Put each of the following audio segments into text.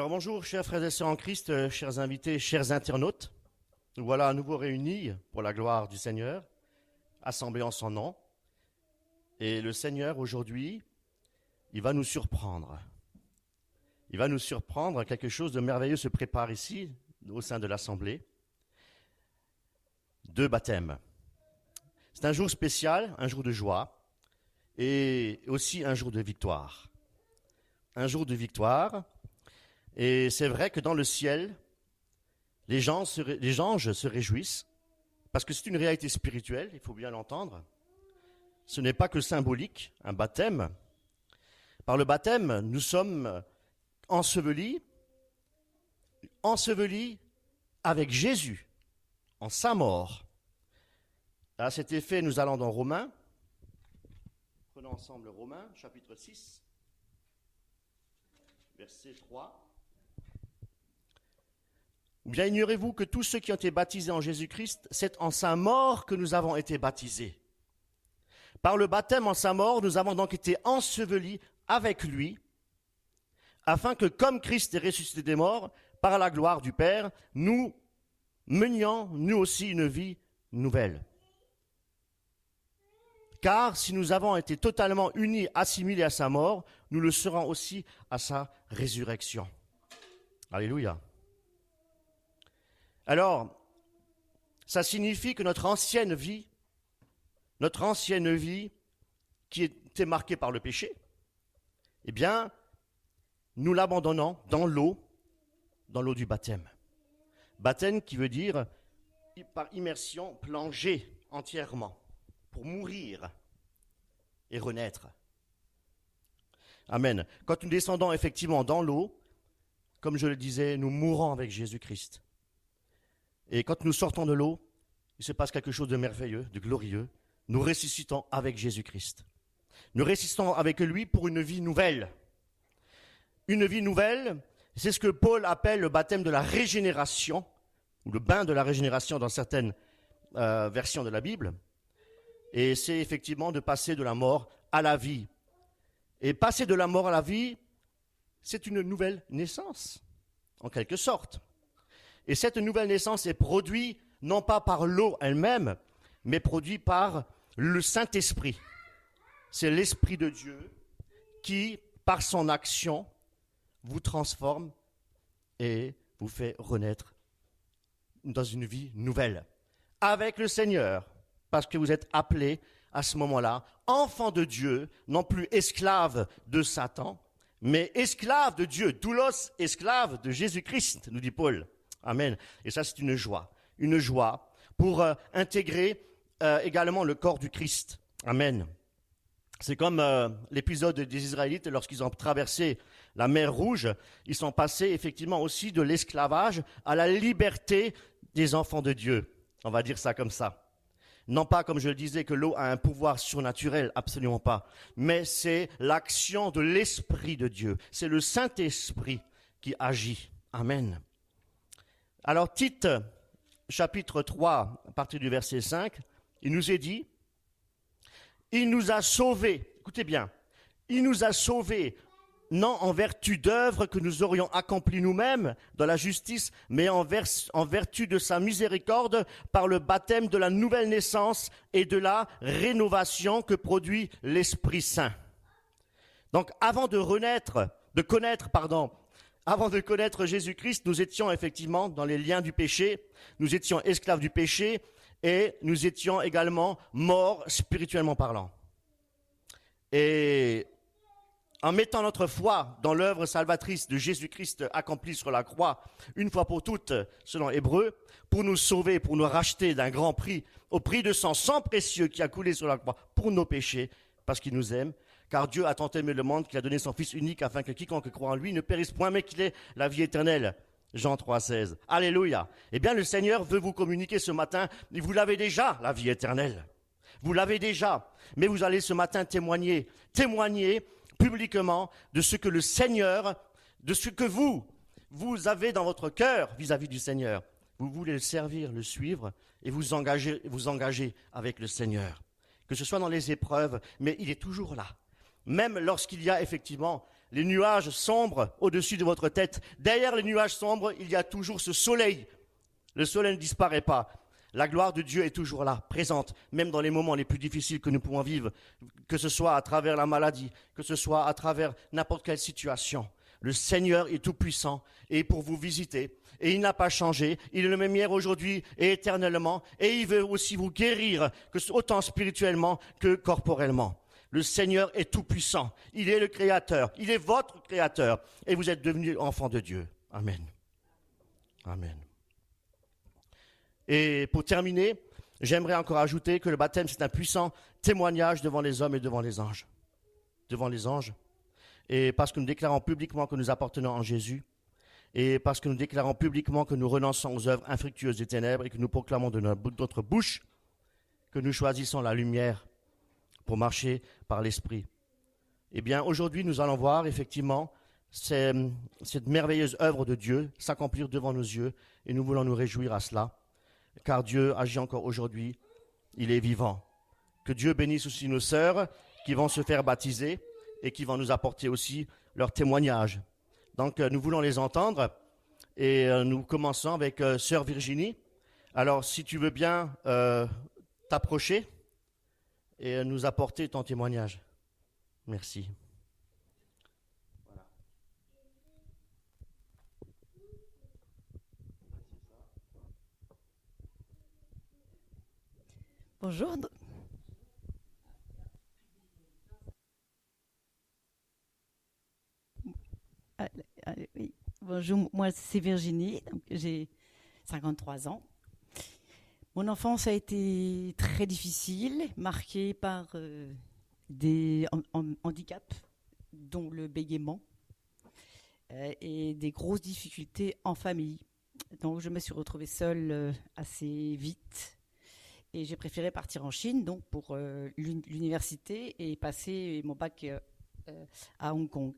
Alors bonjour chers frères et sœurs en Christ, chers invités, chers internautes. Nous voilà à nouveau réunis pour la gloire du Seigneur, assemblés en son nom. Et le Seigneur aujourd'hui, il va nous surprendre. Il va nous surprendre, quelque chose de merveilleux se prépare ici, au sein de l'assemblée. 2 baptêmes. C'est un jour spécial, un jour de joie, et aussi un jour de victoire. Un jour de victoire. Et c'est vrai que dans le ciel, les anges se réjouissent, parce que c'est une réalité spirituelle, il faut bien l'entendre. Ce n'est pas que symbolique, un baptême. Par le baptême, nous sommes ensevelis avec Jésus, en sa mort. À cet effet, nous allons dans Romains. Prenons ensemble Romains, chapitre 6, verset 3. Ou bien ignorez-vous que tous ceux qui ont été baptisés en Jésus-Christ, c'est en sa mort que nous avons été baptisés. Par le baptême en sa mort, nous avons donc été ensevelis avec lui, afin que, comme Christ est ressuscité des morts, par la gloire du Père, nous menions, nous aussi, une vie nouvelle. Car si nous avons été totalement unis, assimilés à sa mort, nous le serons aussi à sa résurrection. Alléluia. Alors, ça signifie que notre ancienne vie qui était marquée par le péché, eh bien, nous l'abandonnons dans l'eau du baptême. Baptême qui veut dire, par immersion, plonger entièrement, pour mourir et renaître. Amen. Quand nous descendons effectivement dans l'eau, comme je le disais, nous mourons avec Jésus-Christ. Et quand nous sortons de l'eau, il se passe quelque chose de merveilleux, de glorieux. Nous ressuscitons avec Jésus-Christ. Nous ressuscitons avec lui pour une vie nouvelle. Une vie nouvelle, c'est ce que Paul appelle le baptême de la régénération, ou le bain de la régénération dans certaines versions de la Bible. Et c'est effectivement de passer de la mort à la vie. Et passer de la mort à la vie, c'est une nouvelle naissance, en quelque sorte. Et cette nouvelle naissance est produite non pas par l'eau elle-même, mais produite par le Saint-Esprit. C'est l'Esprit de Dieu qui, par son action, vous transforme et vous fait renaître dans une vie nouvelle. Avec le Seigneur, parce que vous êtes appelés à ce moment-là, enfants de Dieu, non plus esclaves de Satan, mais esclaves de Dieu, doulos, esclaves de Jésus-Christ, nous dit Paul. Amen. Et ça, c'est une joie pour intégrer également le corps du Christ. Amen. C'est comme l'épisode des Israélites lorsqu'ils ont traversé la mer Rouge, ils sont passés effectivement aussi de l'esclavage à la liberté des enfants de Dieu. On va dire ça comme ça. Non pas, comme je le disais, que l'eau a un pouvoir surnaturel, absolument pas. Mais c'est l'action de l'Esprit de Dieu. C'est le Saint-Esprit qui agit. Amen. Alors, Tite, chapitre 3, à partir du verset 5, il nous est dit, il nous a sauvés, écoutez bien, il nous a sauvés, non en vertu d'œuvres que nous aurions accomplies nous-mêmes dans la justice, mais en vertu de sa miséricorde par le baptême de la nouvelle naissance et de la rénovation que produit l'Esprit Saint. Donc, avant de connaître Jésus-Christ, nous étions effectivement dans les liens du péché, nous étions esclaves du péché et nous étions également morts spirituellement parlant. Et en mettant notre foi dans l'œuvre salvatrice de Jésus-Christ accomplie sur la croix, une fois pour toutes, selon Hébreux, pour nous sauver, pour nous racheter d'un grand prix, au prix de son sang précieux qui a coulé sur la croix pour nos péchés, parce qu'il nous aime. Car Dieu a tant aimé le monde qu'il a donné son Fils unique afin que quiconque croit en lui ne périsse point, mais qu'il ait la vie éternelle. Jean 3,16. Alléluia. Eh bien, le Seigneur veut vous communiquer ce matin, vous l'avez déjà, la vie éternelle. Vous l'avez déjà. Mais vous allez ce matin témoigner publiquement de ce que le Seigneur, de ce que vous avez dans votre cœur vis-à-vis du Seigneur. Vous voulez le servir, le suivre et vous engager avec le Seigneur. Que ce soit dans les épreuves, mais il est toujours là. Même lorsqu'il y a effectivement les nuages sombres au-dessus de votre tête, derrière les nuages sombres, il y a toujours ce soleil. Le soleil ne disparaît pas. La gloire de Dieu est toujours là, présente, même dans les moments les plus difficiles que nous pouvons vivre, que ce soit à travers la maladie, que ce soit à travers n'importe quelle situation. Le Seigneur est tout-puissant et pour vous visiter. Et il n'a pas changé. Il est le même hier, aujourd'hui et éternellement. Et il veut aussi vous guérir, autant spirituellement que corporellement. Le Seigneur est tout-puissant. Il est le Créateur. Il est votre Créateur. Et vous êtes devenus enfants de Dieu. Amen. Amen. Et pour terminer, j'aimerais encore ajouter que le baptême, c'est un puissant témoignage devant les hommes et devant les anges. Devant les anges. Et parce que nous déclarons publiquement que nous appartenons en Jésus. Et parce que nous déclarons publiquement que nous renonçons aux œuvres infructueuses des ténèbres et que nous proclamons de notre bouche que nous choisissons la lumière pour marcher par l'Esprit. Eh bien, aujourd'hui, nous allons voir effectivement cette merveilleuse œuvre de Dieu s'accomplir devant nos yeux et nous voulons nous réjouir à cela. Car Dieu agit encore aujourd'hui, il est vivant. Que Dieu bénisse aussi nos sœurs qui vont se faire baptiser et qui vont nous apporter aussi leur témoignage. Donc nous voulons les entendre et nous commençons avec sœur Virginie. Alors si tu veux bien t'approcher et nous apporter ton témoignage. Merci. Bonjour. Oui. Bonjour, moi c'est Virginie, donc j'ai 53 ans. Mon enfance a été très difficile, marquée par des handicaps, dont le bégaiement, et des grosses difficultés en famille. Donc je me suis retrouvée seule assez vite. Et j'ai préféré partir en Chine donc pour l'université et passer mon bac à Hong Kong.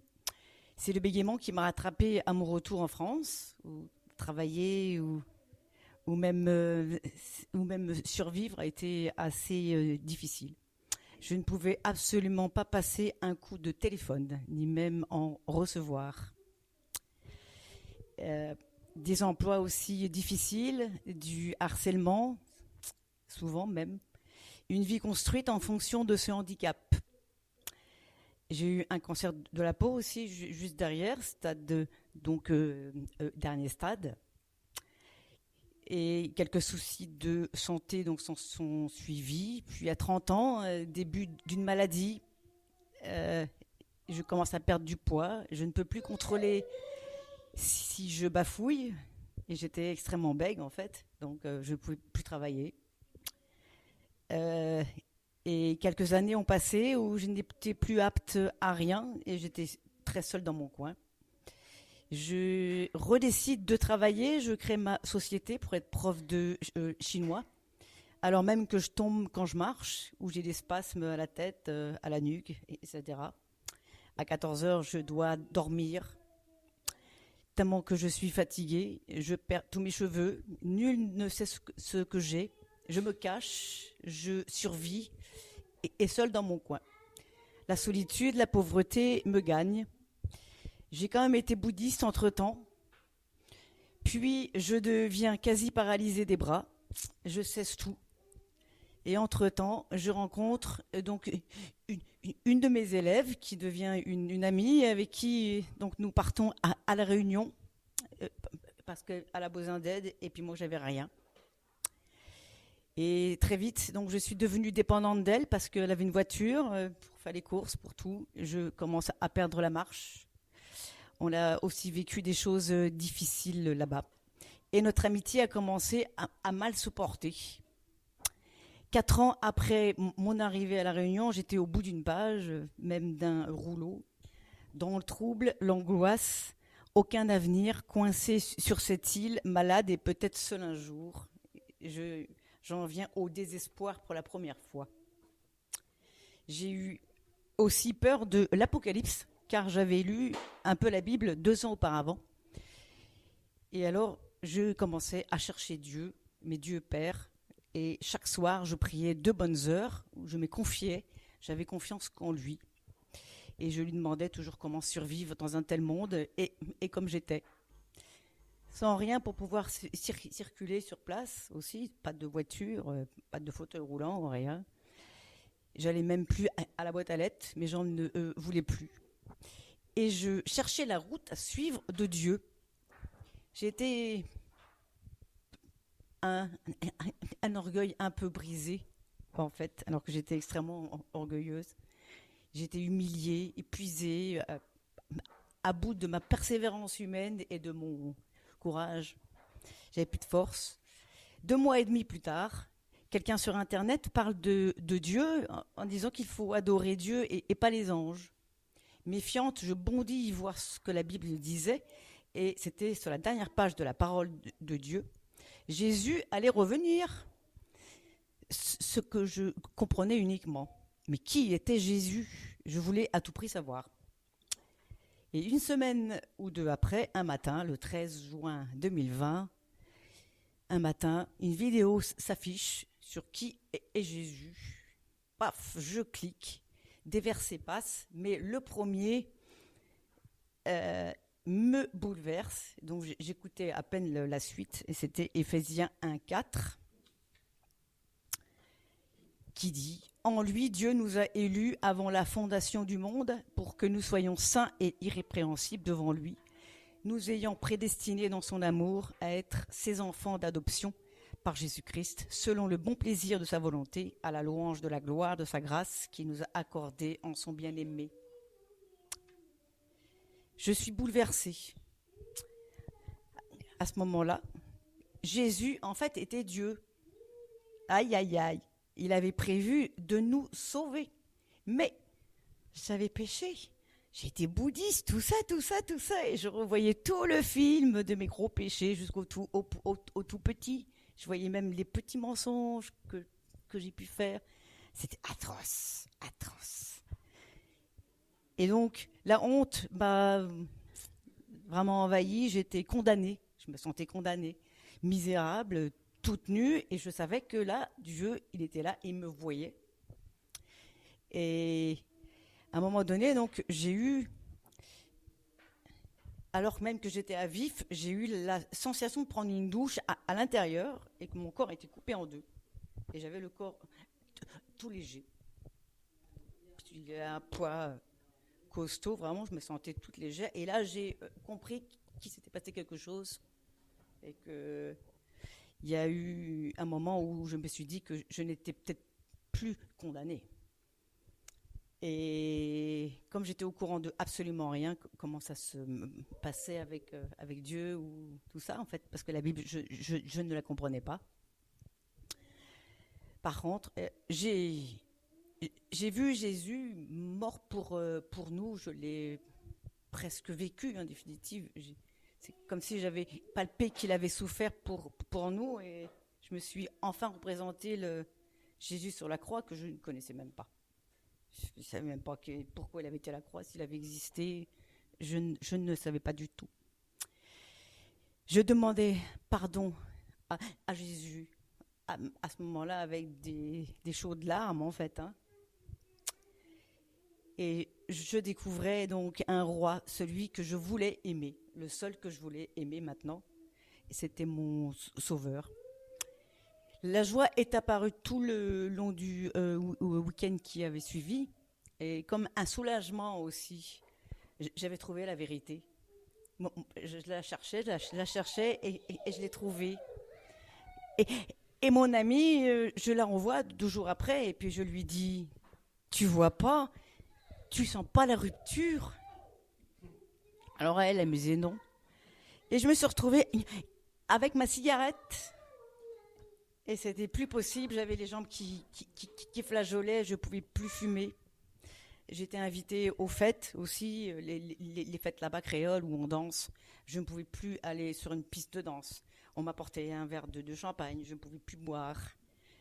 C'est le bégaiement qui m'a rattrapée à mon retour en France, où travailler ou même survivre a été assez difficile. Je ne pouvais absolument pas passer un coup de téléphone, ni même en recevoir. Des emplois aussi difficiles, du harcèlement, souvent même, une vie construite en fonction de ce handicap. J'ai eu un cancer de la peau aussi, juste derrière, dernier stade. Et quelques soucis de santé donc, sont suivis. Puis à 30 ans, début d'une maladie, je commence à perdre du poids. Je ne peux plus contrôler si je bafouille. Et j'étais extrêmement bègue en fait, donc je ne pouvais plus travailler. Et quelques années ont passé où je n'étais plus apte à rien et j'étais très seule dans mon coin. Je redécide de travailler, je crée ma société pour être prof de chinois, alors même que je tombe quand je marche, où j'ai des spasmes à la tête, à la nuque, etc. À 14 heures, je dois dormir, tellement que je suis fatiguée, je perds tous mes cheveux, nul ne sait ce que j'ai. Je me cache, je survis et seul dans mon coin. La solitude, la pauvreté me gagnent. J'ai quand même été bouddhiste entre-temps. Puis je deviens quasi paralysée des bras. Je cesse tout. Et entre-temps, je rencontre donc une de mes élèves qui devient une amie avec qui donc nous partons à la Réunion parce qu'elle a besoin d'aide et puis moi j'avais rien. Et très vite, donc je suis devenue dépendante d'elle parce qu'elle avait une voiture pour faire les courses, pour tout. Je commence à perdre la marche. On a aussi vécu des choses difficiles là-bas. Et notre amitié a commencé à mal se porter. 4 ans après mon arrivée à La Réunion, j'étais au bout d'une page, même d'un rouleau, dans le trouble, l'angoisse, aucun avenir, coincé sur cette île, malade et peut-être seul un jour. J'en viens au désespoir pour la première fois. J'ai eu aussi peur de l'Apocalypse, car j'avais lu un peu la Bible 2 ans auparavant. Et alors, je commençais à chercher Dieu, mes Dieu Père, et chaque soir, je priais 2 bonnes heures, où je me confiais, j'avais confiance en lui. Et je lui demandais toujours comment survivre dans un tel monde, et comme j'étais. Sans rien pour pouvoir circuler sur place aussi, pas de voiture, pas de fauteuil roulant, rien. J'allais même plus à la boîte à lettres, mes gens ne voulaient plus. Et je cherchais la route à suivre de Dieu. J'étais un orgueil un peu brisé, en fait, alors que j'étais extrêmement orgueilleuse. J'étais humiliée, épuisée, à bout de ma persévérance humaine et de mon courage. J'avais plus de force. 2 mois et demi plus tard, quelqu'un sur Internet parle de Dieu en disant qu'il faut adorer Dieu et pas les anges. Méfiante, je bondis voir ce que la Bible disait, et c'était sur la dernière page de la parole de Dieu. Jésus allait revenir, ce que je comprenais uniquement. Mais qui était Jésus? Je voulais à tout prix savoir. Et 1 semaine ou 2 après, un matin, le 13 juin 2020, un matin, une vidéo s'affiche sur qui est Jésus. Paf, je clique, des versets passent, mais le premier me bouleverse. Donc j'écoutais à peine la suite, et c'était Éphésiens 1,4 qui dit « En lui, Dieu nous a élus avant la fondation du monde pour que nous soyons saints et irrépréhensibles devant lui, nous ayant prédestinés dans son amour à être ses enfants d'adoption par Jésus-Christ, selon le bon plaisir de sa volonté, à la louange de la gloire de sa grâce qui nous a accordée en son bien-aimé. » Je suis bouleversée. À ce moment-là, Jésus, en fait, était Dieu. Aïe, aïe, aïe. Il avait prévu de nous sauver. Mais j'avais péché. J'étais bouddhiste, tout ça. Et je revoyais tout le film de mes gros péchés jusqu'au tout, au tout petit. Je voyais même les petits mensonges que j'ai pu faire. C'était atroce. Et donc, la honte m'a vraiment envahie. J'étais condamnée. Je me sentais condamnée. Misérable, toute nue. Et je savais que là, Dieu, il était là, il me voyait. Et à un moment donné, donc, j'ai eu, alors même que j'étais à vif, j'ai eu la sensation de prendre une douche à l'intérieur et que mon corps était coupé en 2. Et j'avais le corps tout léger. Il y a un poids costaud, vraiment, je me sentais toute légère. Et là, j'ai compris qu'il s'était passé quelque chose et que il y a eu un moment où je me suis dit que je n'étais peut-être plus condamnée. Et comme j'étais au courant de absolument rien, comment ça se passait avec Dieu ou tout ça, en fait, parce que la Bible, je ne la comprenais pas. Par contre, j'ai vu Jésus mort pour nous, je l'ai presque vécu en définitive. C'est comme si j'avais palpé qu'il avait souffert pour nous, et je me suis enfin représenté le Jésus sur la croix que je ne connaissais même pas. Je ne savais même pas pourquoi il avait été à la croix, s'il avait existé. Je ne savais pas du tout. Je demandais pardon à Jésus à ce moment-là avec des chaudes larmes, en fait. Et je découvrais donc un roi, celui que je voulais aimer, le seul que je voulais aimer maintenant. Et c'était mon sauveur. La joie est apparue tout le long du week-end qui avait suivi, et comme un soulagement aussi. J'avais trouvé la vérité. Bon, je la cherchais et je l'ai trouvée. Et mon ami, je la revois 2 jours après, et puis je lui dis, tu vois pas, tu sens pas la rupture? Alors elle me disait non. Et je me suis retrouvée avec ma cigarette. Et c'était plus possible, j'avais les jambes qui flageolaient, je ne pouvais plus fumer. J'étais invitée aux fêtes aussi, les fêtes là-bas créoles où on danse. Je ne pouvais plus aller sur une piste de danse. On m'apportait un verre de champagne, je ne pouvais plus boire.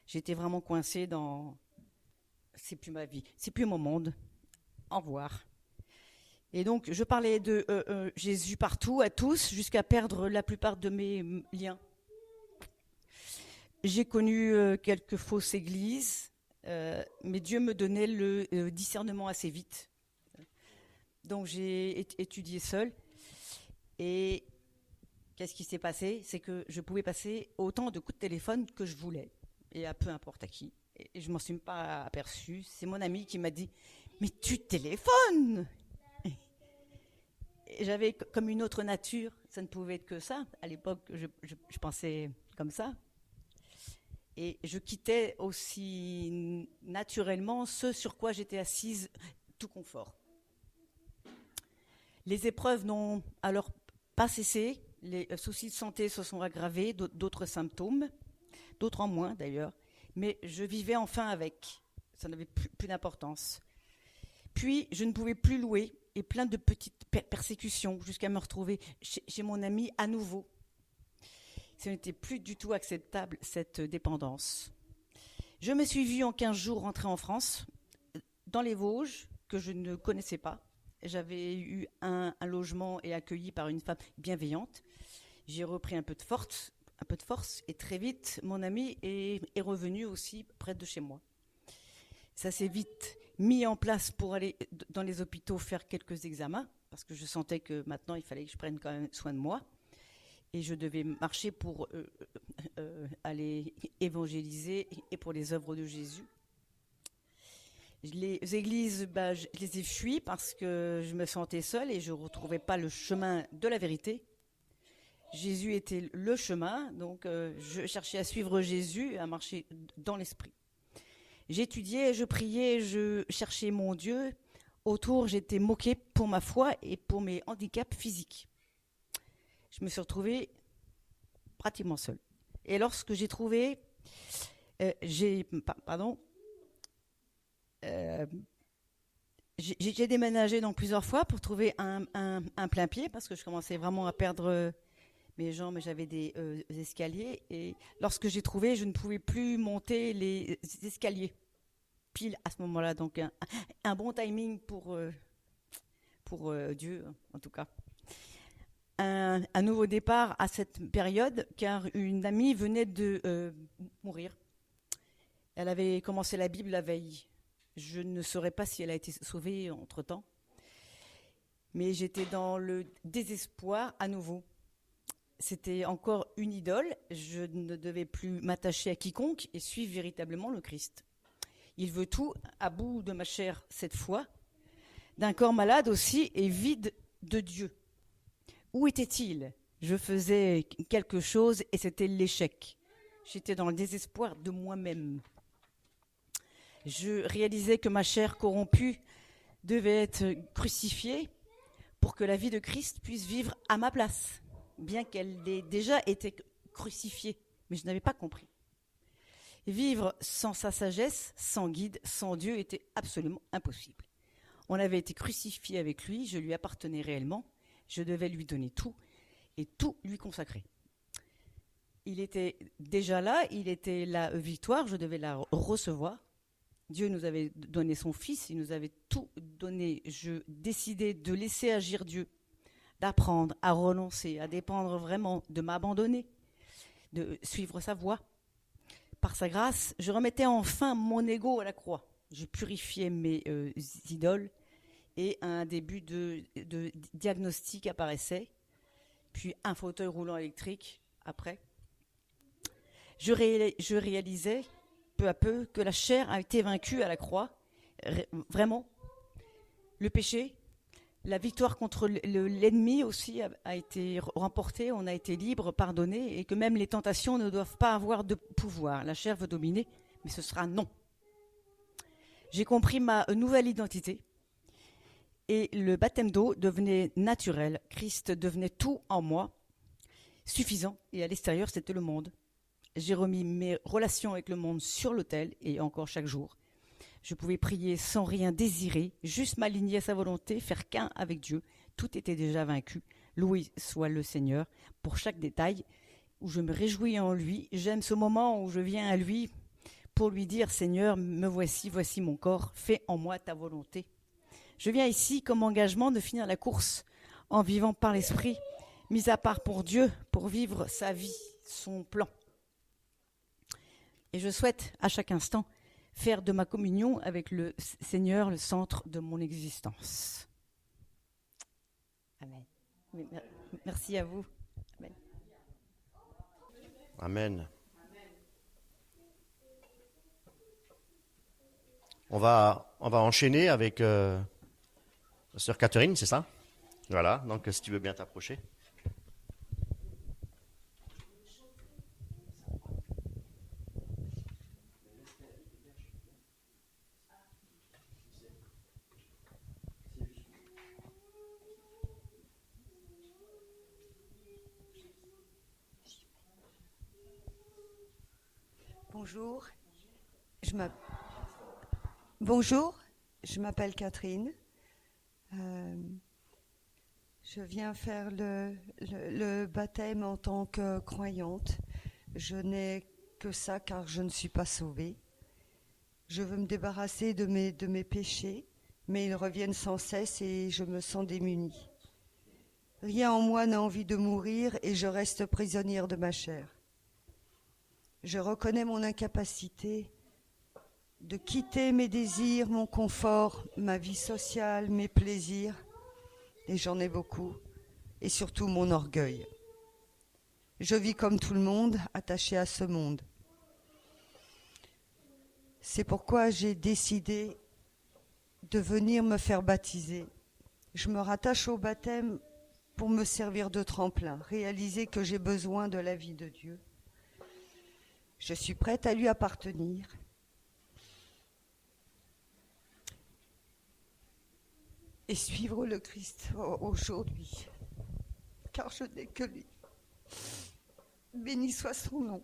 J'étais vraiment coincée dans... C'est plus ma vie, c'est plus mon monde. Au revoir. Et donc, je parlais de Jésus partout, à tous, jusqu'à perdre la plupart de mes liens. J'ai connu quelques fausses églises, mais Dieu me donnait le discernement assez vite. Donc j'ai étudié seule. Et qu'est-ce qui s'est passé? C'est que je pouvais passer autant de coups de téléphone que je voulais, et à peu importe à qui. Et je ne m'en suis pas aperçue. C'est mon ami qui m'a dit « Mais tu téléphones !» Et j'avais comme une autre nature. Ça ne pouvait être que ça. À l'époque, je pensais comme ça. Et je quittais aussi naturellement ce sur quoi j'étais assise, tout confort. Les épreuves n'ont alors pas cessé. Les soucis de santé se sont aggravés, d'autres symptômes, d'autres en moins d'ailleurs. Mais je vivais enfin avec. Ça n'avait plus d'importance. Puis, je ne pouvais plus louer et plein de petites persécutions jusqu'à me retrouver chez mon ami à nouveau. Ce n'était plus du tout acceptable, cette dépendance. Je me suis vue en 15 jours rentrer en France, dans les Vosges, que je ne connaissais pas. J'avais eu un logement et accueilli par une femme bienveillante. J'ai repris un peu de force et très vite, mon ami est revenu aussi près de chez moi. Ça s'est vite mis en place pour aller dans les hôpitaux faire quelques examens, parce que je sentais que maintenant, il fallait que je prenne quand même soin de moi. Et je devais marcher pour aller évangéliser et pour les œuvres de Jésus. Les églises, je les ai fuies parce que je me sentais seule et je ne retrouvais pas le chemin de la vérité. Jésus était le chemin, donc je cherchais à suivre Jésus, à marcher dans l'esprit. J'étudiais, je priais, je cherchais mon Dieu. Autour, j'étais moquée pour ma foi et pour mes handicaps physiques. Je me suis retrouvée pratiquement seule. Et lorsque j'ai trouvé, j'ai déménagé donc plusieurs fois pour trouver un plein pied parce que je commençais vraiment à perdre mes jambes, mais j'avais des escaliers. Et lorsque j'ai trouvé, je ne pouvais plus monter les escaliers. Pile à ce moment-là, donc un bon timing pour Dieu, en tout cas. Un nouveau départ à cette période, car une amie venait de mourir. Elle avait commencé la Bible la veille. Je ne saurais pas si elle a été sauvée entre-temps. Mais j'étais dans le désespoir à nouveau. C'était encore une idole. Je ne devais plus m'attacher à quiconque et suivre véritablement le Christ. Il veut tout à bout de ma chair cette fois, d'un corps malade aussi et vide de Dieu. Où était-il? Je faisais quelque chose et c'était l'échec. J'étais dans le désespoir de moi-même. Je réalisais que ma chair corrompue devait être crucifiée pour que la vie de Christ puisse vivre à ma place, bien qu'elle ait déjà été crucifiée, mais je n'avais pas compris. Vivre sans sa sagesse, sans guide, sans Dieu était absolument impossible. On avait été crucifié avec lui, je lui appartenais réellement, je devais lui donner tout et tout lui consacrer. Il était déjà là, il était la victoire, je devais la recevoir. Dieu nous avait donné son Fils, il nous avait tout donné. Je décidais de laisser agir Dieu, d'apprendre à renoncer, à dépendre vraiment, de m'abandonner, de suivre sa voie. Par sa grâce, je remettais enfin mon ego à la croix. Je purifiais mes idoles et un début de diagnostic apparaissait, puis un fauteuil roulant électrique après. Je réalisais peu à peu que la chair a été vaincue à la croix, vraiment. Le péché, la victoire contre l'ennemi aussi a été remportée, on a été libre, pardonné, et que même les tentations ne doivent pas avoir de pouvoir. La chair veut dominer, mais ce sera non. J'ai compris ma nouvelle identité et le baptême d'eau devenait naturel. Christ devenait tout en moi, suffisant, et à l'extérieur, c'était le monde. J'ai remis mes relations avec le monde sur l'autel, et encore chaque jour. Je pouvais prier sans rien désirer, juste m'aligner à sa volonté, faire qu'un avec Dieu. Tout était déjà vaincu. Loué soit le Seigneur pour chaque détail où je me réjouis en lui. J'aime ce moment où je viens à lui pour lui dire « Seigneur, me voici, voici mon corps, fais en moi ta volonté ». Je viens ici comme engagement de finir la course en vivant par l'Esprit, mis à part pour Dieu, pour vivre sa vie, son plan. Et je souhaite à chaque instant faire de ma communion avec le Seigneur le centre de mon existence. Amen. Merci à vous. Amen. Amen. On va enchaîner avec sœur Catherine, c'est ça? Voilà, donc si tu veux bien t'approcher. Bonjour, Bonjour, je m'appelle Catherine. Je viens faire le baptême en tant que croyante. Je n'ai que ça car je ne suis pas sauvée. Je veux me débarrasser de mes péchés, mais ils reviennent sans cesse et je me sens démunie. Rien en moi n'a envie de mourir et je reste prisonnière de ma chair. Je reconnais mon incapacité de quitter mes désirs, mon confort, ma vie sociale, mes plaisirs, et j'en ai beaucoup, et surtout mon orgueil. Je vis comme tout le monde, attachée à ce monde. C'est pourquoi j'ai décidé de venir me faire baptiser. Je me rattache au baptême pour me servir de tremplin, réaliser que j'ai besoin de la vie de Dieu. Je suis prête à lui appartenir. Et suivre le Christ aujourd'hui, car je n'ai que lui. Béni soit son nom.